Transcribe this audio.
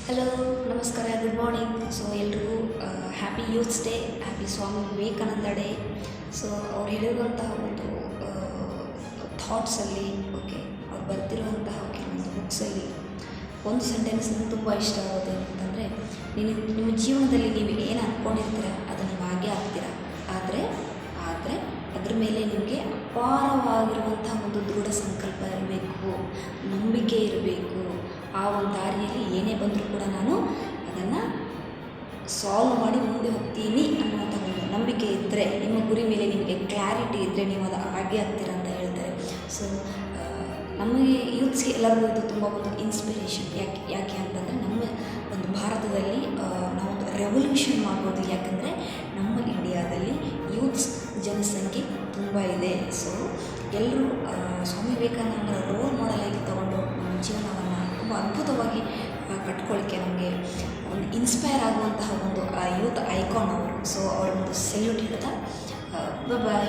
Hello, ನಮಸ್ಕಾರ, good morning. So ಎಲ್ರಿಗೂ happy youths day, happy Swami Vivekananda day. So ಅವ್ರು ಹೇಳಿರುವಂತಹ ಒಂದು ಥಾಟ್ಸಲ್ಲಿ, ಓಕೆ, ಅವ್ರು ಬರ್ತಿರುವಂತಹ ಕೆಲವೊಂದು ಬುಕ್ಸಲ್ಲಿ ಒಂದು ಸೆಂಟೆನ್ಸ್ ನನಗೆ ತುಂಬ ಇಷ್ಟ ಆಗೋದು ಅಂತಂದರೆ, ನಿಮ್ಮ ಜೀವನದಲ್ಲಿ ನೀವು ಏನು ಅಂದ್ಕೊಂಡಿರ್ತೀರ ಅದು ನೀವು ಹಾಗೆ ಆಗ್ತೀರ. ಆದರೆ ಅದ್ರ ಮೇಲೆ ನಿಮಗೆ ಅಪಾರವಾಗಿರುವಂಥ ಒಂದು ದೃಢ ಸಂಕಲ್ಪ ಇರಬೇಕು, ನಂಬಿಕೆ ಇರಬೇಕು. ಆ ಒಂದು ದಾರಿಯಲ್ಲಿ ಏನೇ ಬಂದರೂ ಕೂಡ ನಾನು ಅದನ್ನು ಸಾಲ್ವ್ ಮಾಡಿ ಮುಂದೆ ಹೋಗ್ತೀನಿ ಅನ್ನುವಂಥ ಒಂದು ನಂಬಿಕೆ ಇದ್ದರೆ, ನಿಮ್ಮ ಗುರಿ ಮೇಲೆ ನಿಮಗೆ ಕ್ಲಾರಿಟಿ ಇದ್ದರೆ ನೀವು ಅದು ಹಾಗೆ ಆಗ್ತೀರ ಅಂತ ಹೇಳ್ತಾರೆ. ಸೊ ನಮಗೆ ಯೂತ್ಸ್ಗೆ ಎಲ್ಲರಿಗೂ ಇದು ತುಂಬ ಒಂದು ಇನ್ಸ್ಪಿರೇಷನ್. ಯಾಕೆ ಅಂತಂದರೆ, ನಮ್ಮ ಒಂದು ಭಾರತದಲ್ಲಿ ನಾವೊಂದು ರೆವಲ್ಯೂಷನ್ ಮಾಡ್ಬೋದು. ಯಾಕಂದರೆ ನಮ್ಮ ಇಂಡಿಯಾದಲ್ಲಿ ಯೂತ್ಸ್ ಜನಸಂಖ್ಯೆ ತುಂಬ ಇದೆ. ಸೊ ಎಲ್ಲರೂ ಸ್ವಾಮಿ ವಿವೇಕಾನಂದರ ರೋಲ್ ಮಾಡೆಲಾಗಿ ತಗೊಂಡು ನಮ್ಮ ಜೀವನವನ್ನು ತುಂಬ ಅದ್ಭುತವಾಗಿ ಕಟ್ಕೊಳ್ಳಿಕ್ಕೆ ನಮಗೆ ಒಂದು ಇನ್ಸ್ಪೈರ್ ಆಗುವಂತಹ ಒಂದು ಯೂತ್ ಐಕಾನ್ ಅವರು. ಸೊ ಅವ್ರ ಒಂದು ಸೆಲ್ಯೂಟ್ ಹೇಳ್ತಾ ಬಾಯ್.